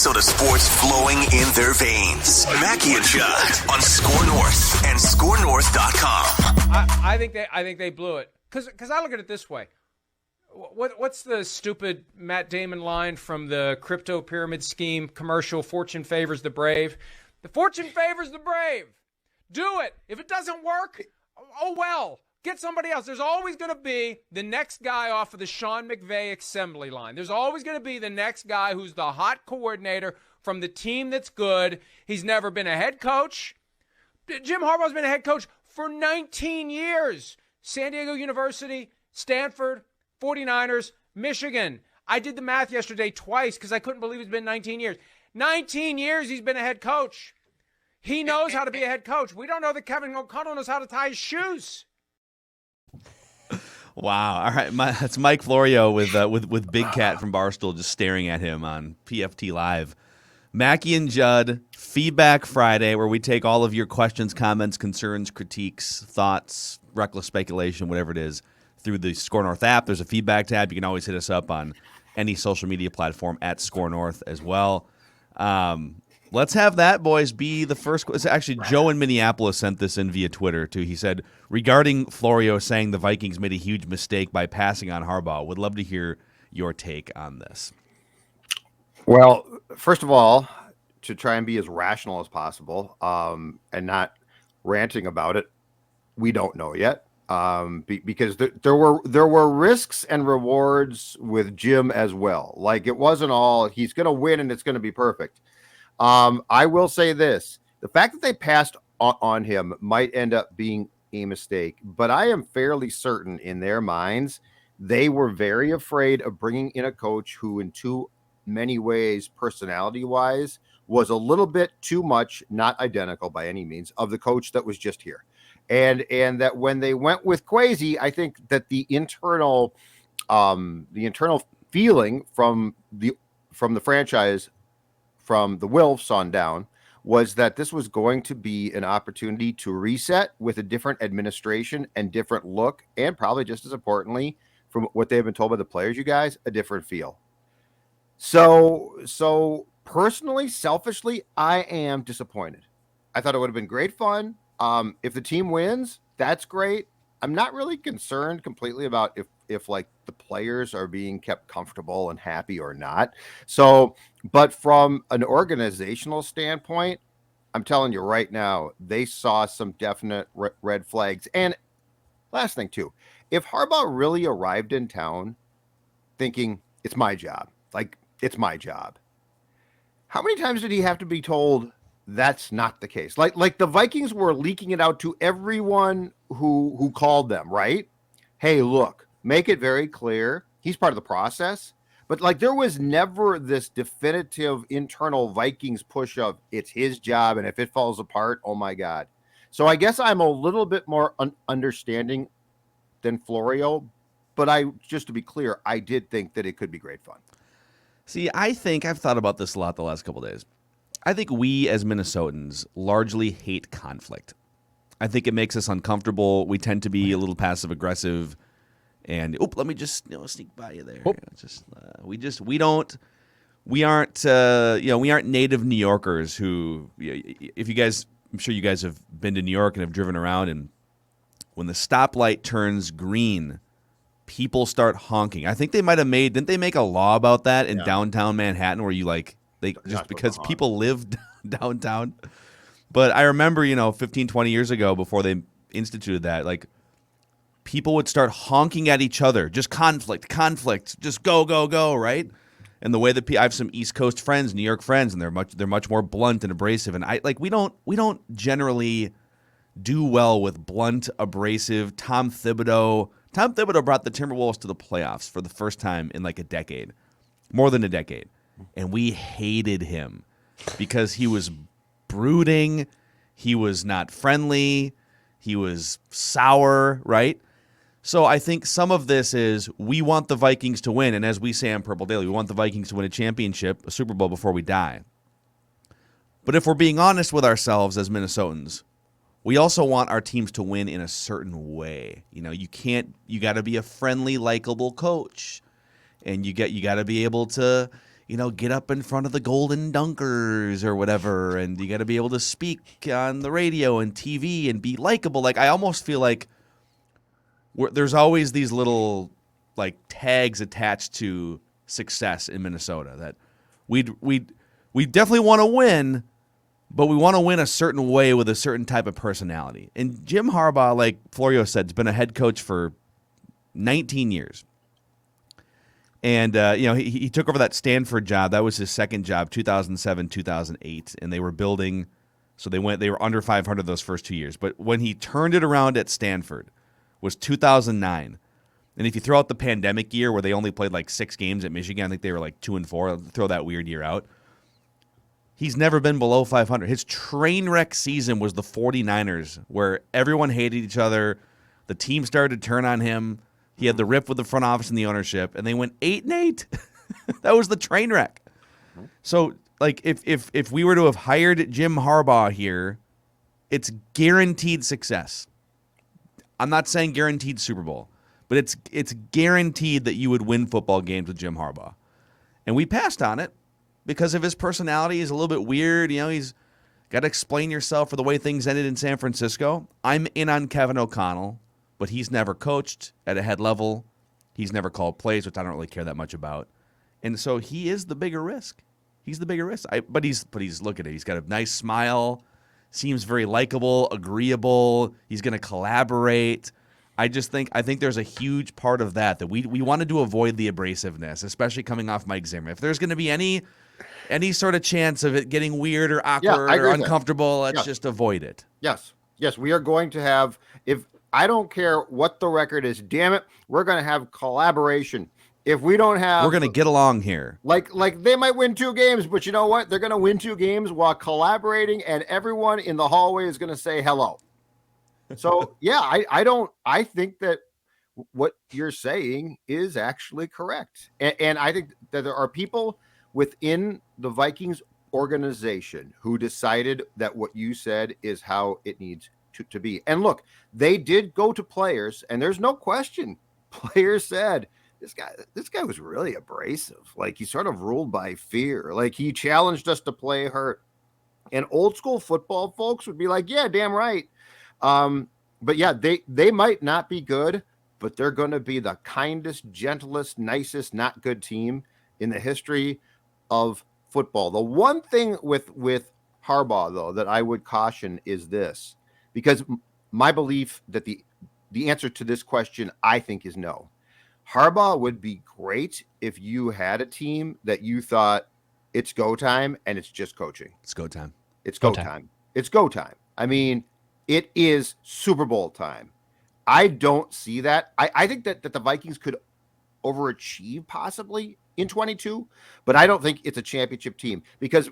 Minnesota sports flowing in their veins. Mackey and Judd on Score North and ScoreNorth.com. I think they blew it because I look at it this way. What's the stupid Matt Damon line from the crypto pyramid scheme commercial? Fortune favors the brave. The fortune favors the brave. Do it. If it doesn't work, oh well. Get somebody else. There's always going to be the next guy off of the Sean McVay assembly line. There's always going to be the next guy who's the hot coordinator from the team that's good. He's never been a head coach. Jim Harbaugh's been a head coach for 19 years. San Diego University, Stanford, 49ers, Michigan. I did the math yesterday twice because I couldn't believe it's been 19 years. 19 years he's been a head coach. He knows how to be a head coach. We don't know that Kevin O'Connell knows how to tie his shoes. Wow. All right. That's Mike Florio with Big Cat from Barstool just staring at him on PFT Live. Mackey and Judd, Feedback Friday, where we take all of your questions, comments, concerns, critiques, thoughts, reckless speculation, whatever it is, through the Score North app. There's a feedback tab. You can always hit us up on any social media platform at Score North as well. Let's have that, boys, be the first. Actually, Joe in Minneapolis sent this in via Twitter, too. He said, regarding Florio saying the Vikings made a huge mistake by passing on Harbaugh, would love to hear your take on this. Well, first of all, to try and be as rational as possible and not ranting about it, we don't know yet. Because there were risks and rewards with Jim as well. Like, it wasn't all he's going to win and it's going to be perfect. I will say this: the fact that they passed on him might end up being a mistake, but I am fairly certain in their minds they were very afraid of bringing in a coach who, in too many ways, personality-wise, was a little bit too much, not identical by any means, of the coach that was just here. And that when they went with Kwesi, I think that the internal feeling from the franchise, from the Wilfs on down, was that this was going to be an opportunity to reset with a different administration and different look, and probably just as importantly, from what they've been told by the players, you guys, a different feel. So personally, selfishly, I am disappointed. I thought it would have been great fun. If the team wins, that's great. I'm not really concerned completely about if like the players are being kept comfortable and happy or not. So, but from an organizational standpoint, I'm telling you right now, they saw some definite red flags. And last thing too, if Harbaugh really arrived in town thinking it's my job, like it's my job, how many times did he have to be told that's not the case? Like the Vikings were leaking it out to everyone who called them, right? Hey, look, make it very clear he's part of the process. But like there was never this definitive internal Vikings push of it's his job, and if it falls apart, oh my God. So I guess I'm a little bit more understanding than Florio, but just to be clear, I did think that it could be great fun. See, I think I've thought about this a lot the last couple of days. I think we as Minnesotans largely hate conflict. I think it makes us uncomfortable. We tend to be a little passive aggressive, and let me just sneak by you there. We aren't native New Yorkers who, if you guys, I'm sure you guys have been to New York and have driven around, and when the stoplight turns green, people start honking. I think didn't they make a law about that in downtown Manhattan where you because people live downtown? But I remember, 15, 20 years ago before they instituted that, like people would start honking at each other, just conflict, just go, right? And the way that I have some East Coast friends, New York friends, and they're much more blunt and abrasive. And we don't generally do well with blunt, abrasive. Tom Thibodeau brought the Timberwolves to the playoffs for the first time in like a decade, more than a decade. And we hated him because he was brooding, he was not friendly, he was sour, right? So I think some of this is we want the Vikings to win, and as we say on Purple Daily, we want the Vikings to win a championship, a Super Bowl before we die. But if we're being honest with ourselves as Minnesotans, we also want our teams to win in a certain way. You got to be a friendly, likable coach, and you got to be able to, get up in front of the Golden Dunkers or whatever, and you got to be able to speak on the radio and TV and be likable. Like, I almost feel like there's always these little like tags attached to success in Minnesota that we definitely want to win, but we want to win a certain way with a certain type of personality. And Jim Harbaugh, like Florio said, has been a head coach for 19 years. And, he took over that Stanford job. That was his second job, 2007, 2008. And they were building, so they were under 500 those first 2 years. But when he turned it around at Stanford was 2009. And if you throw out the pandemic year where they only played like 6 games at Michigan, I think they were like 2-4, throw that weird year out. He's never been below 500. His train wreck season was the 49ers, where everyone hated each other. The team started to turn on him. He had the rip with the front office and the ownership, and they went 8-8. That was the train wreck. So, like, if we were to have hired Jim Harbaugh here, it's guaranteed success. I'm not saying guaranteed Super Bowl, but it's guaranteed that you would win football games with Jim Harbaugh. And we passed on it because of his personality. He's a little bit weird. He's got to explain yourself for the way things ended in San Francisco. I'm in on Kevin O'Connell, but he's never coached at a head level. He's never called plays, which I don't really care that much about. And so he is the bigger risk. He's the bigger risk. But he's look at it. He's got a nice smile, seems very likable, agreeable. He's going to collaborate. I think there's a huge part of that we wanted to avoid the abrasiveness, especially coming off Mike Zimmer. If there's going to be any sort of chance of it getting weird or awkward or uncomfortable, let's just avoid it. Yes, we are going to have, if I don't care what the record is, damn it, we're going to have collaboration. If we don't have, we're going to get along here. Like they might win 2 games, but you know what? They're going to win 2 games while collaborating, and everyone in the hallway is going to say hello. So yeah, I think that what you're saying is actually correct. And I think that there are people within the Vikings organization who decided that what you said is how it needs to be. And look, they did go to players, and there's no question. Players said, this guy was really abrasive. Like, he sort of ruled by fear. Like, he challenged us to play hurt. And old school football folks would be like, yeah, damn right. But yeah, they might not be good, but they're going to be the kindest, gentlest, nicest, not good team in the history of football. The one thing with Harbaugh, though, that I would caution is this, because my belief that the answer to this question, I think, is no. Harbaugh would be great if you had a team that you thought it's go time and it's just coaching. It's go time. It's go time. It's go time. I mean, it is Super Bowl time. I don't see that. I think that the Vikings could overachieve possibly in 22, but I don't think it's a championship team, because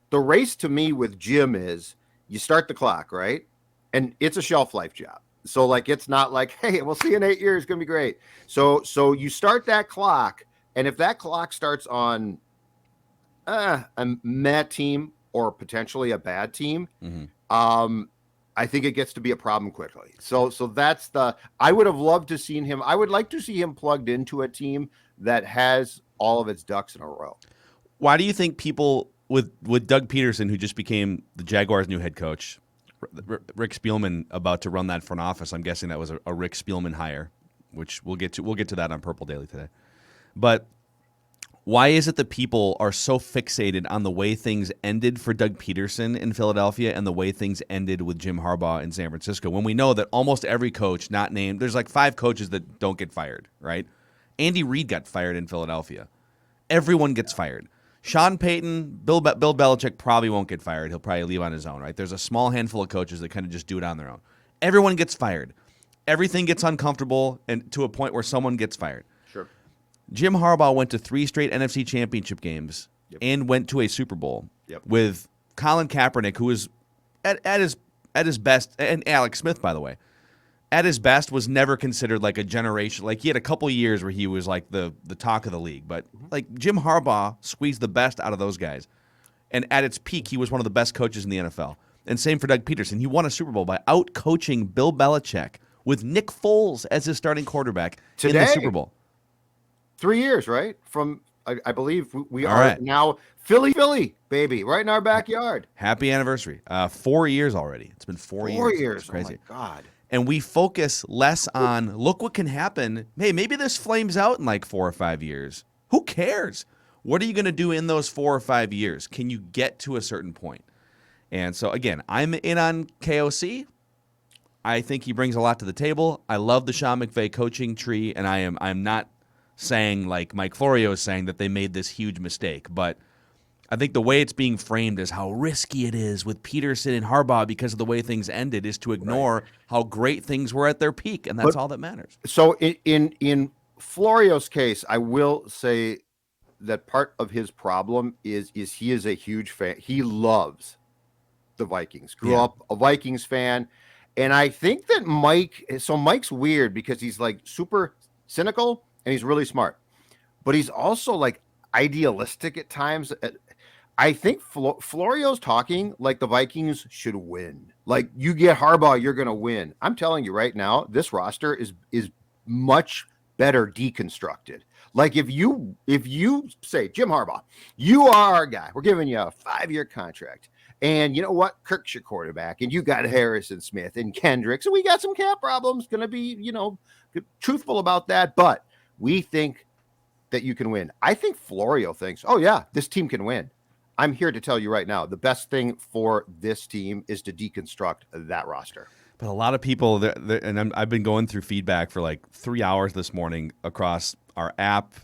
the race to me with Jim is you start the clock, right? And it's a shelf life job. So, like, it's not like, hey, we'll see you in 8 years. It's going to be great. So you start that clock, and if that clock starts on a meh team or potentially a bad team, I think it gets to be a problem quickly. So that's I would have loved to seen him. I would like to see him plugged into a team that has all of its ducks in a row. Why do you think people with Doug Peterson, who just became the Jaguars' new head coach, Rick Spielman about to run that front office? I'm guessing that was a Rick Spielman hire, which we'll get to that on Purple Daily today. But why is it that people are so fixated on the way things ended for Doug Peterson in Philadelphia and the way things ended with Jim Harbaugh in San Francisco, when we know that almost every coach not named, there's like 5 coaches that don't get fired, right? Andy Reid got fired in Philadelphia. Everyone gets fired. Sean Payton, Bill Belichick probably won't get fired. He'll probably leave on his own, right? There's a small handful of coaches that kind of just do it on their own. Everyone gets fired. Everything gets uncomfortable and to a point where someone gets fired. Sure. Jim Harbaugh went to 3 straight NFC championship games and went to a Super Bowl with Colin Kaepernick, who was at his best, and Alex Smith, by the way, at his best was never considered like a generation. Like, he had a couple of years where he was like the talk of the league, but like Jim Harbaugh squeezed the best out of those guys. And at its peak, he was one of the best coaches in the NFL. And same for Doug Peterson. He won a Super Bowl by out-coaching Bill Belichick with Nick Foles as his starting quarterback in the Super Bowl. 3 years, right? From I believe we All are right. now Philly, baby, right in our backyard. Happy anniversary. 4 years already. It's been 4 years. 4 years. It's crazy. Oh, my God. And we focus less on, look what can happen. Hey, maybe this flames out in like 4 or 5 years. Who cares? What are you going to do in those 4 or 5 years? Can you get to a certain point? And so, again, I'm in on KOC. I think he brings a lot to the table. I love the Sean McVay coaching tree, and I'm not saying, like Mike Florio is saying, that they made this huge mistake. But I think the way it's being framed as how risky it is with Peterson and Harbaugh because of the way things ended is to ignore how great things were at their peak, and that's all that matters. So in Florio's case, I will say that part of his problem is he is a huge fan. He loves the Vikings. Grew up a Vikings fan. And I think that Mike's weird because he's like super cynical and he's really smart. But he's also like idealistic at times. I think Florio's talking like the Vikings should win. Like, you get Harbaugh, you're going to win. I'm telling you right now, this roster is much better deconstructed. Like, if you say, Jim Harbaugh, you are our guy. We're giving you a 5-year contract. And you know what? Kirk's your quarterback. And you got Harrison Smith and Kendricks. And we got some cap problems. Going to be, truthful about that. But we think that you can win. I think Florio thinks, oh, yeah, this team can win. I'm here to tell you right now, the best thing for this team is to deconstruct that roster. But a lot of people, and I've been going through feedback for like 3 hours this morning across our app,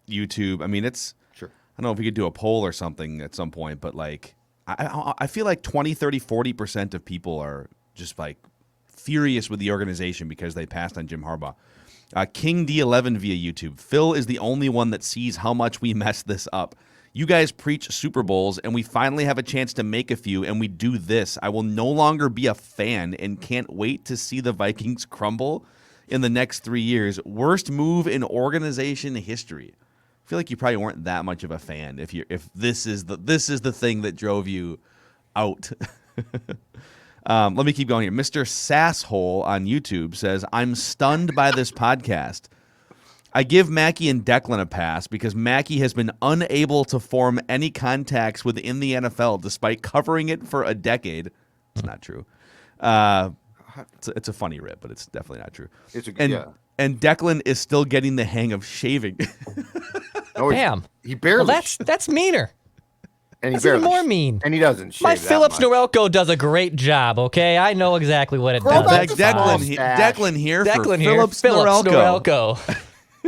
YouTube. I mean, it's sure. I don't know if we could do a poll or something at some point, but like, I feel like 20, 30, 40% of people are just like furious with the organization because they passed on Jim Harbaugh. King D11 via YouTube. Phil is the only one that sees how much we messed this up. You guys preach Super Bowls, and we finally have a chance to make a few, and we do this. I will no longer be a fan and can't wait to see the Vikings crumble in the next 3 years. Worst move in organization history. I feel like you probably weren't that much of a fan if this is the thing that drove you out. Let me keep going here. Mr. Sasshole on YouTube says, I'm stunned by this podcast. I give Mackey and Declan a pass because Mackey has been unable to form any contacts within the NFL despite covering it for a decade. It's not true. It's a funny rip, but it's definitely not true. And Declan is still getting the hang of shaving. Damn. He barely. Well, that's meaner. And that's even more mean. And he doesn't shave My that Phillips much. Noelko does a great job, okay? I know exactly what it does. Declan here for Phillips Noelko.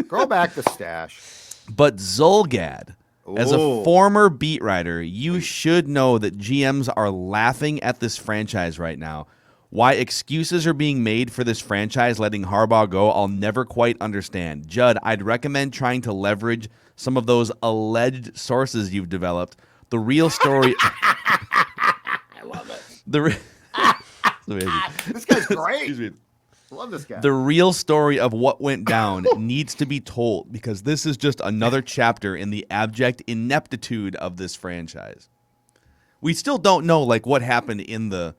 Grow back the stash. But Zolgad, as a former beat writer, you should know that GMs are laughing at this franchise right now. Why excuses are being made for this franchise letting Harbaugh go, I'll never quite understand. Judd, I'd recommend trying to leverage some of those alleged sources you've developed. The real story... I love it. This guy's great. Excuse me. I love this guy. The real story of what went down needs to be told because this is just another chapter in the abject ineptitude of this franchise. We still don't know like what happened in the...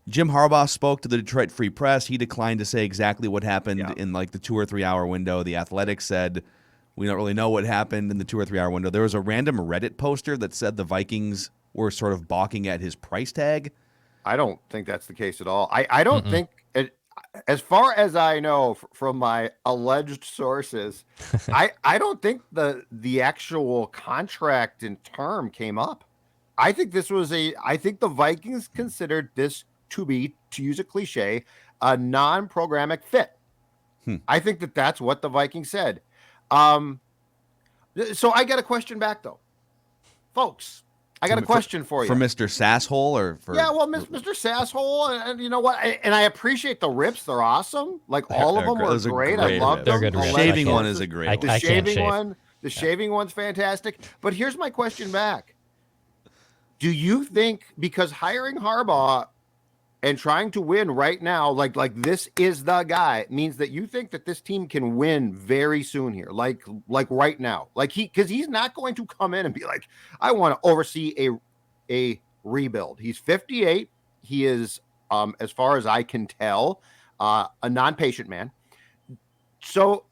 Jim Harbaugh spoke to the Detroit Free Press. He declined to say exactly what happened in like the 2 or 3 hour window. The Athletic said, we don't really know what happened in the 2 or 3 hour window. There was a random Reddit poster that said the Vikings were sort of balking at his price tag. I don't think that's the case at all. I don't think, as far as I know from my alleged sources, I don't think the actual contract and term came up. I think the Vikings considered this to be, to use a cliche, a non-programmatic fit. I think that's what the Vikings said. So I got a question back, though. Folks, I got a question for you. For Mr. Sasshole or for... Yeah, well, Mr. Sasshole, and you know what? And I appreciate the rips. They're awesome. Like, all of them were great. I love them. They're good the rips. shaving one is a great one. The shaving one's fantastic. But here's my question back. Do you think, because hiring Harbaugh and trying to win right now, like this is the guy, means that you think that this team can win very soon here, like right now, because he's not going to come in and be like, I want to oversee a rebuild. He's 58. He is, as far as I can tell, a non-patient man. So,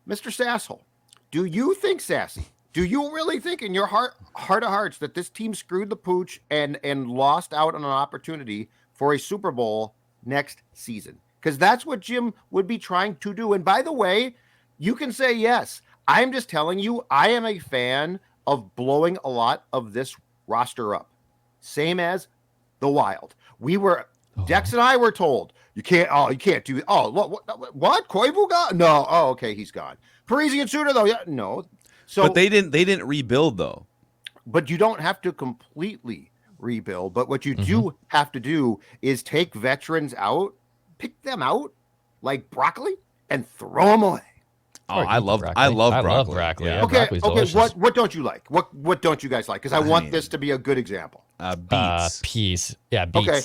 Mr. Sasshole, do you think, Sassy, Do you really think in your heart of hearts that this team screwed the pooch and lost out on an opportunity for a Super Bowl next season? Because that's what Jim would be trying to do. And by the way, you can say yes. I'm just telling you, I am a fan of blowing a lot of this roster up. Same as the Wild. Dex and I were told, you can't do it. Oh, what? Koivu gone? No. Oh, okay, he's gone. Parisi and Suter, though, yeah, no. So, but they didn't rebuild, though. But you don't have to completely rebuild. But what you do have to do is take veterans out, pick them out like broccoli, and throw them away. Oh, I love broccoli. Yeah, okay. Delicious. What don't you like? What don't you guys like? Because I want this to be a good example. Beets. Peas. Yeah, beets. Okay.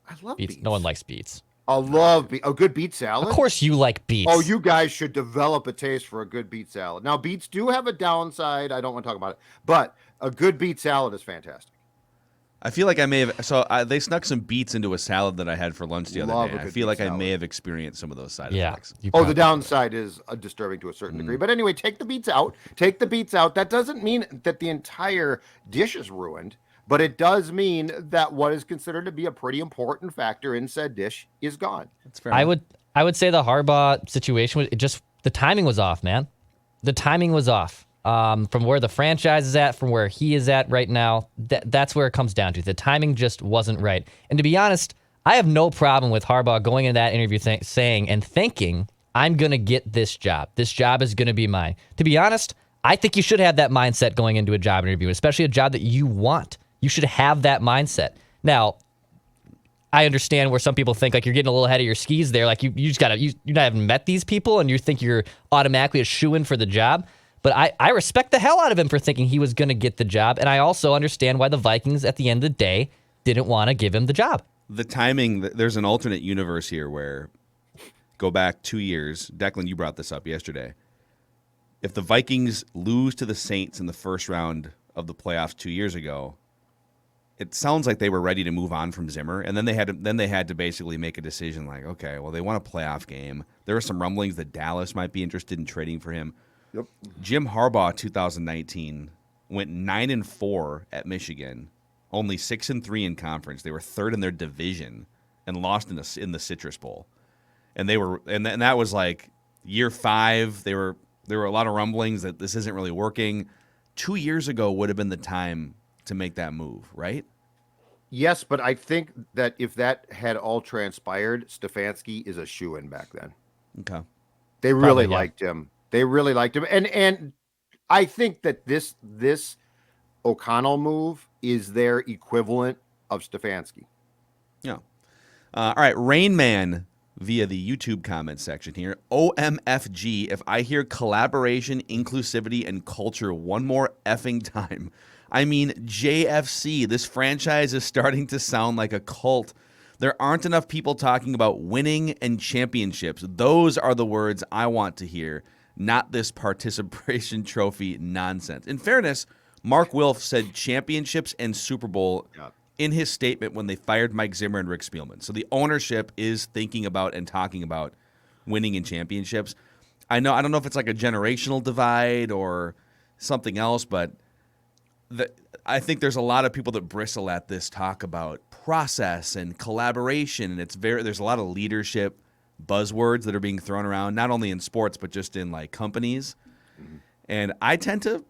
I love beets. beets. No one likes beets. I love a good beet salad. Of course you like beets. Oh, you guys should develop a taste for a good beet salad. Now, beets do have a downside. I don't want to talk about it. But a good beet salad is fantastic. I feel like I may have. So they snuck some beets into a salad that I had for lunch the other day. I feel like I may have experienced some of those side effects. The downside is disturbing to a certain degree. But anyway, take the beets out. That doesn't mean that the entire dish is ruined, but it does mean that what is considered to be a pretty important factor in said dish is gone. That's fair. I would say the Harbaugh situation was the timing was off, man. The timing was off. From where the franchise is at, from where he is at right now, that's where it comes down to. The timing just wasn't right. And to be honest, I have no problem with Harbaugh going into that interview saying and thinking, I'm going to get this job. This job is going to be mine. To be honest, I think you should have that mindset going into a job interview, especially a job that you want. You should have that mindset. Now, I understand where some people think like you're getting a little ahead of your skis there. Like you just got to, you haven't met these people and you think you're automatically a shoo-in for the job. But I respect the hell out of him for thinking he was going to get the job. And I also understand why the Vikings, at the end of the day, didn't want to give him the job. The timing, there's an alternate universe here where, go back 2 years. Declan, you brought this up yesterday. If the Vikings lose to the Saints in the first round of the playoffs 2 years ago, it sounds like they were ready to move on from Zimmer. And then they had to basically make a decision like, okay, well, they want a playoff game. There were some rumblings that Dallas might be interested in trading for him. Yep. Jim Harbaugh, 2019, went 9-4 at Michigan, only 6-3 in conference. They were third in their division and lost in the Citrus Bowl. And that was like year 5. There were a lot of rumblings that this isn't really working. 2 years ago would have been the time to make that move, right? Yes, but I think that if that had all transpired, Stefanski is a shoo-in back then. Okay. They really liked him. They really liked him. And I think that this O'Connell move is their equivalent of Stefanski. Yeah. All right. Rain Man via the YouTube comment section here. OMFG, if I hear collaboration, inclusivity, and culture one more effing time. I mean, JFC, this franchise is starting to sound like a cult. There aren't enough people talking about winning and championships. Those are the words I want to hear. Not this participation trophy nonsense. In fairness, Mark Wilf said championships and Super Bowl in his statement when they fired Mike Zimmer and Rick Spielman. So the ownership is thinking about and talking about winning and championships. I don't know if it's like a generational divide or something else, but I think there's a lot of people that bristle at this talk about process and collaboration, and there's a lot of leadership buzzwords that are being thrown around, not only in sports but just in like companies. Mm-hmm. And I tend to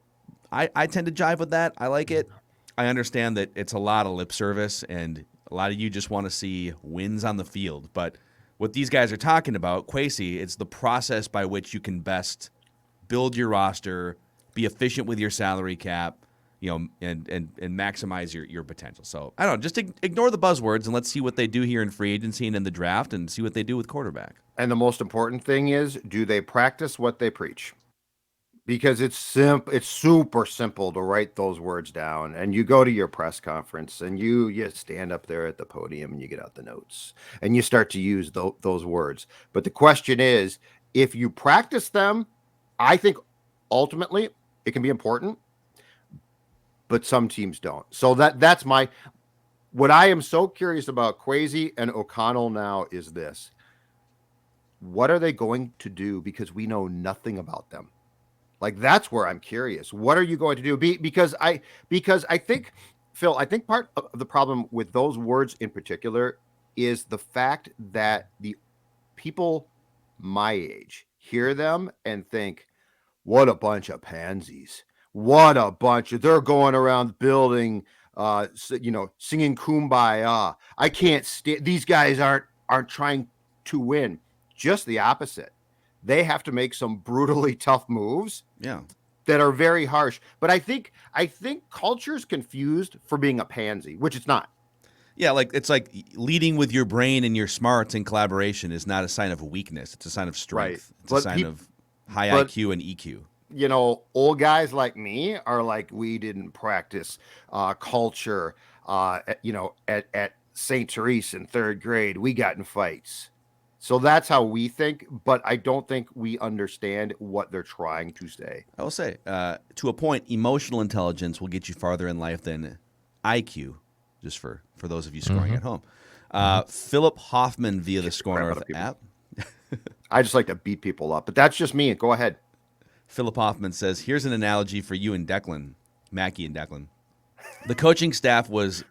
jive with that. I like it. I understand that it's a lot of lip service and a lot of you just want to see wins on the field. But what these guys are talking about, Kwesi, it's the process by which you can best build your roster, be efficient with your salary cap, and maximize your potential. So I don't know, just ignore the buzzwords and let's see what they do here in free agency and in the draft and see what they do with quarterback. And the most important thing is, do they practice what they preach? Because it's super simple to write those words down. And you go to your press conference and you stand up there at the podium and you get out the notes and you start to use those words. But the question is, if you practice them, I think ultimately it can be important. But some teams don't. So that's what I am so curious about Kwesi and O'Connell now is this. What are they going to do? Because we know nothing about them. Like, that's where I'm curious. What are you going to do? Because I think, Phil, I think part of the problem with those words in particular is the fact that the people my age hear them and think, what a bunch of pansies. What a bunch of, they're going around the building, singing Kumbaya. I can't these guys aren't trying to win. Just the opposite. They have to make some brutally tough moves. Yeah. That are very harsh. But I think culture's confused for being a pansy, which it's not. Yeah, it's like leading with your brain and your smarts in collaboration is not a sign of weakness. It's a sign of strength. Right. It's a sign of high IQ and EQ. Old guys like me are like, we didn't practice culture at St. Therese in third grade. We got in fights. So that's how we think, but I don't think we understand what they're trying to say. I will say, to a point, emotional intelligence will get you farther in life than IQ, just for those of you scoring at home. Philip Hoffman via the Score North app. I just like to beat people up, but that's just me. Go ahead. Philip Hoffman says, here's an analogy for you and Declan, Mackey and Declan. The coaching staff was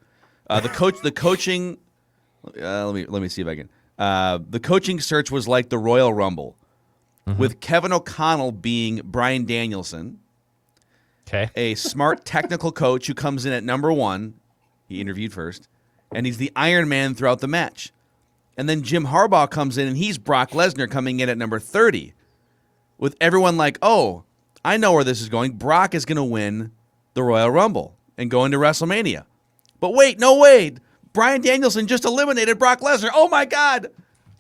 the coaching. Let me see if I can. The coaching search was like the Royal Rumble, with Kevin O'Connell being Brian Danielson, a smart technical coach who comes in at number 1. He interviewed first, and he's the Iron Man throughout the match. And then Jim Harbaugh comes in, and he's Brock Lesnar coming in at number 30, with everyone like, oh, I know where this is going. Brock is going to win the Royal Rumble and go into WrestleMania. But wait, no way. Brian Danielson just eliminated Brock Lesnar. Oh, my God.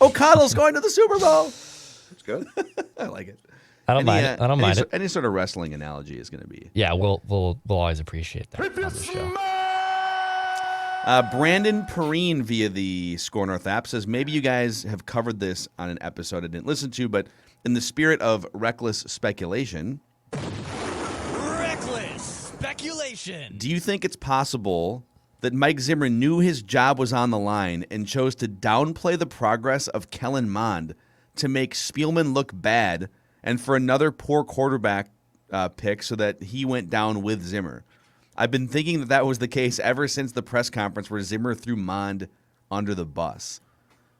O'Connell's going to the Super Bowl. That's good. I like it. I don't mind it. I don't mind it. Any sort of wrestling analogy is going to be. Yeah, we'll always appreciate that on the show. Brandon Perrine via the Score North app says, maybe you guys have covered this on an episode I didn't listen to, but in the spirit of reckless speculation. Reckless speculation. Do you think it's possible that Mike Zimmer knew his job was on the line and chose to downplay the progress of Kellen Mond to make Spielman look bad and for another poor quarterback pick so that he went down with Zimmer? I've been thinking that was the case ever since the press conference where Zimmer threw Mond under the bus.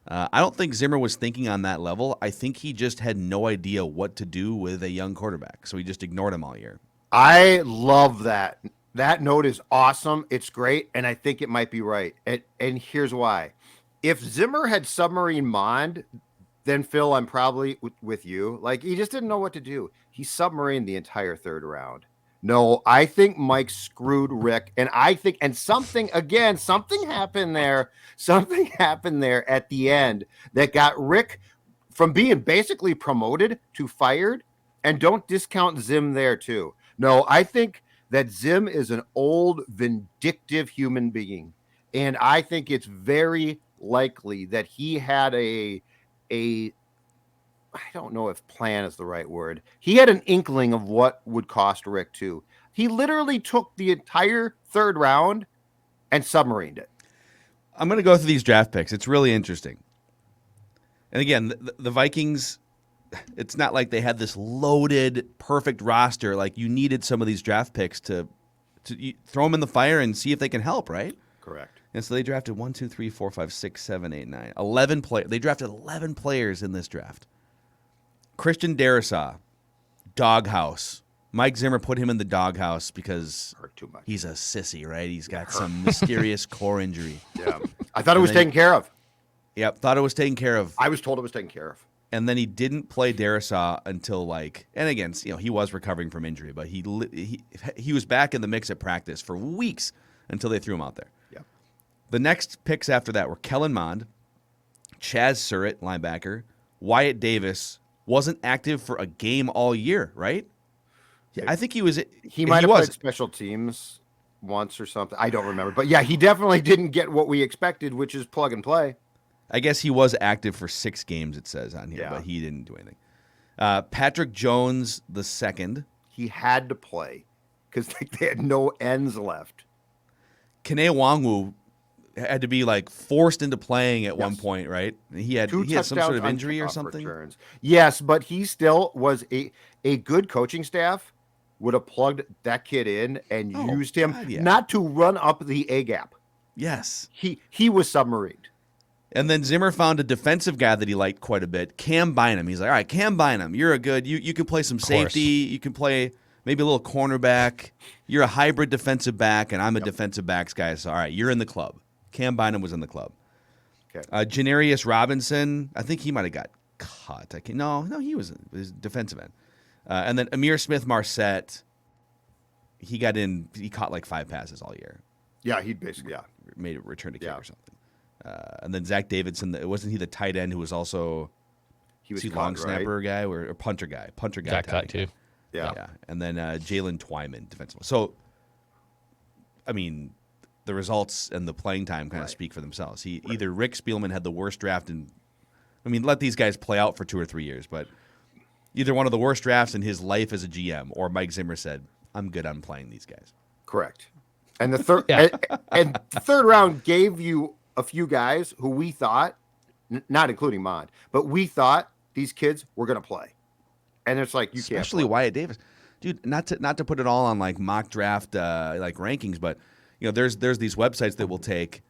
I don't think Zimmer was thinking on that level. I think he just had no idea what to do with a young quarterback, so he just ignored him all year. I love that. That note is awesome. It's great, and I think it might be right. And here's why. If Zimmer had submarine Mond, then, Phil, I'm probably with you. Like, he just didn't know what to do. He submarined the entire third round. No, I think Mike screwed Rick, and I think, and something happened there. Something happened there at the end that got Rick from being basically promoted to fired, and don't discount Zim there, too. No, I think that Zim is an old, vindictive human being. And I think it's very likely that he had I don't know if plan is the right word. He had an inkling of what would cost Rick too. He literally took the entire third round and submarined it. I'm going to go through these draft picks. It's really interesting. And again, the Vikings, it's not like they had this loaded, perfect roster. Like, you needed some of these draft picks to throw them in the fire and see if they can help, right? Correct. And so they drafted 1, 2, 3, 4, 5, 6, 7, 8, 9, 11 players. They drafted 11 players in this draft. Christian Darrisaw, doghouse. Mike Zimmer put him in the doghouse because he's a sissy, right? He's got some mysterious core injury. Yeah. I thought it was taken care of. Yep, thought it was taken care of. I was told it was taken care of. And then he didn't play Darrisaw until and again, he was recovering from injury, but he was back in the mix at practice for weeks until they threw him out there. Yeah. The next picks after that were Kellen Mond, Chaz Surratt, linebacker, Wyatt Davis, wasn't active for a game all year, right? Yeah, I think he was. He might have played special teams once or something. I don't remember. But yeah, he definitely didn't get what we expected, which is plug and play. I guess he was active for 6 games, it says on here, but he didn't do anything. Patrick Jones II. He had to play because they had no ends left. Kene Nwangwu had to be like forced into playing at one Yes. point, right? He had some touchdowns sort of on injury or kickoff something. returns. Yes, but he still was a good coaching staff would have plugged that kid in and used him God, yeah. not to run up the A gap. Yes. He was submarined. And then Zimmer found a defensive guy that he liked quite a bit, Cam Bynum. He's like, all right, Cam Bynum, you're a good, you can play some safety, you can play maybe a little cornerback. You're a hybrid defensive back, and I'm a defensive backs guy. So, all right, you're in the club. Cam Bynum was in the club. Okay. Janarius Robinson, I think he might have got cut. No, he was a defensive end. And then Amir Smith-Marset, he caught like 5 passes all year. Yeah, he basically Made a return to kick or something. And then Zach Davidson, wasn't he the tight end who was also he was long cut, snapper right? guy or punter guy? Punter guy. Got cut too. Yeah. And then Jalen Twyman, defensive. So, I mean, the results and the playing time kind of speak for themselves. Either Rick Spielman had the worst draft let these guys play out for 2 or 3 years, but either one of the worst drafts in his life as a GM, or Mike Zimmer said, I'm good on playing these guys. Correct. And the third and the third round gave you a few guys who we thought, not including Mond, but we thought these kids were going to play. And it's like, you can't. Especially Wyatt Davis. Dude, not to put it all on like mock draft like rankings, but there's these websites that will take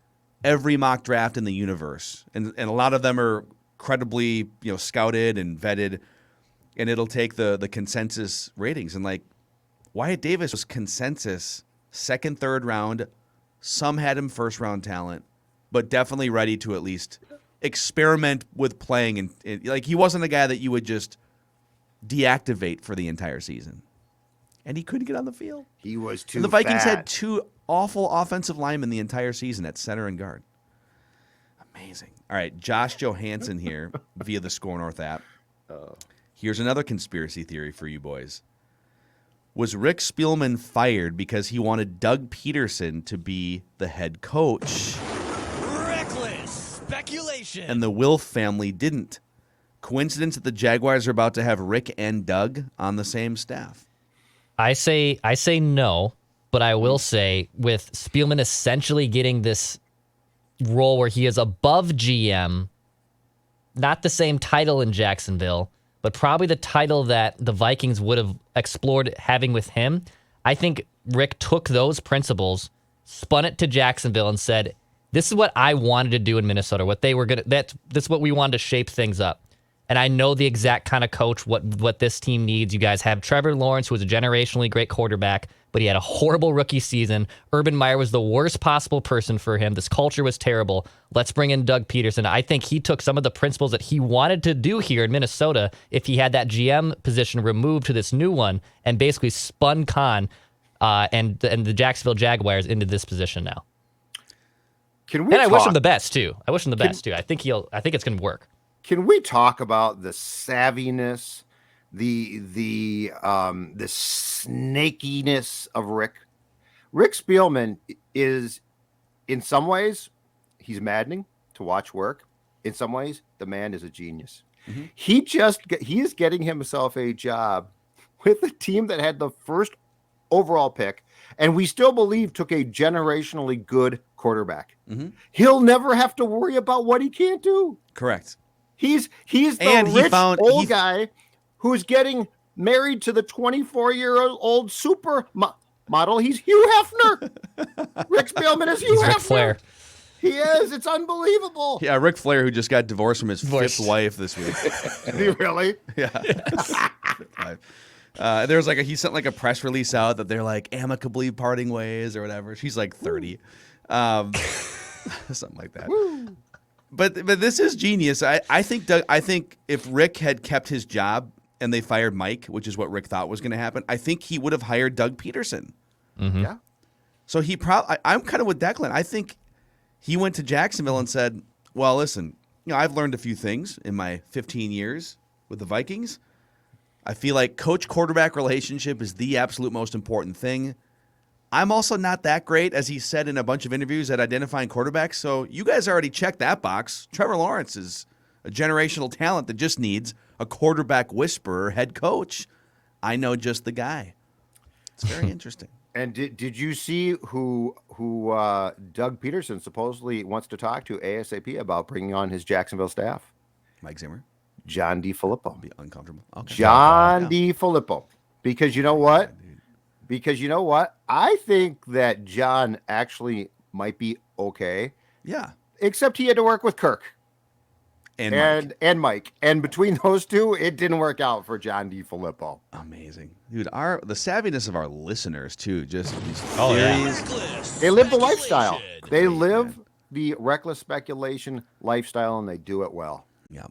every mock draft in the universe, and a lot of them are credibly scouted and vetted, and it'll take the consensus ratings, and like Wyatt Davis was consensus second, third round. Some had him first round talent, but definitely ready to at least experiment with playing, and like he wasn't a guy that you would just deactivate for the entire season. And he couldn't get on the field. He was too And the Vikings fat. had 2 awful offensive linemen the entire season at center and guard. Amazing. All right, Josh Johansson here via the Score North app. Here's another conspiracy theory for you boys. Was Rick Spielman fired because he wanted Doug Peterson to be the head coach? Reckless speculation. And the Wilf family didn't. Coincidence that the Jaguars are about to have Rick and Doug on the same staff? I say no, but I will say with Spielman essentially getting this role where he is above GM, not the same title in Jacksonville, but probably the title that the Vikings would have explored having with him. I think Rick took those principles, spun it to Jacksonville, and said, "This is what I wanted to do in Minnesota. What they were gonna. This is what we wanted to shape things up." And I know the exact kind of coach what this team needs. You guys have Trevor Lawrence, who was a generationally great quarterback, but he had a horrible rookie season. Urban Meyer was the worst possible person for him. This culture was terrible. Let's bring in Doug Peterson. I think he took some of the principles that he wanted to do here in Minnesota if he had that GM position removed to this new one and basically spun Khan and the Jacksonville Jaguars into this position now. I wish him the best too. I think it's going to work. Can we talk about the savviness, the snakiness of Rick? Rick Spielman is, in some ways, he's maddening to watch work. In some ways, the man is a genius. Mm-hmm. He is getting himself a job with a team that had the first overall pick, and we still believe took a generationally good quarterback. Mm-hmm. He'll never have to worry about what he can't do. Correct. He's the old guy who's getting married to the 24-year-old super model. He's Hugh Hefner. Rick Spielman is Hugh Hefner. Ric Flair. He is. It's unbelievable. Yeah, Ric Flair, who just got divorced from his fifth wife this week. Did he really? Yeah. There's he sent a press release out that they're amicably parting ways or whatever. She's 30. Something like that. Woo. But this is genius. I think if Rick had kept his job and they fired Mike, which is what Rick thought was going to happen, I think he would have hired Doug Peterson. Mm-hmm. Yeah. So I'm kind of with Declan. I think he went to Jacksonville and said, "Well, listen, I've learned a few things in my 15 years with the Vikings. I feel like coach-quarterback relationship is the absolute most important thing. I'm also not that great, as he said in a bunch of interviews, at identifying quarterbacks. So you guys already checked that box. Trevor Lawrence is a generational talent that just needs a quarterback whisperer head coach. I know just the guy." It's very interesting. And did you see who Doug Peterson supposedly wants to talk to ASAP about bringing on his Jacksonville staff? Mike Zimmer. John DeFilippo. Be uncomfortable. Okay. John DeFilippo. Because you know what? I think that John actually might be okay. Yeah. Except he had to work with Kirk. And Mike. And between those two, it didn't work out for John DeFilippo. Amazing. Dude, the savviness of our listeners, too. Just these yeah. theories. They live the lifestyle. They live the reckless speculation lifestyle, and they do it well. Yeah.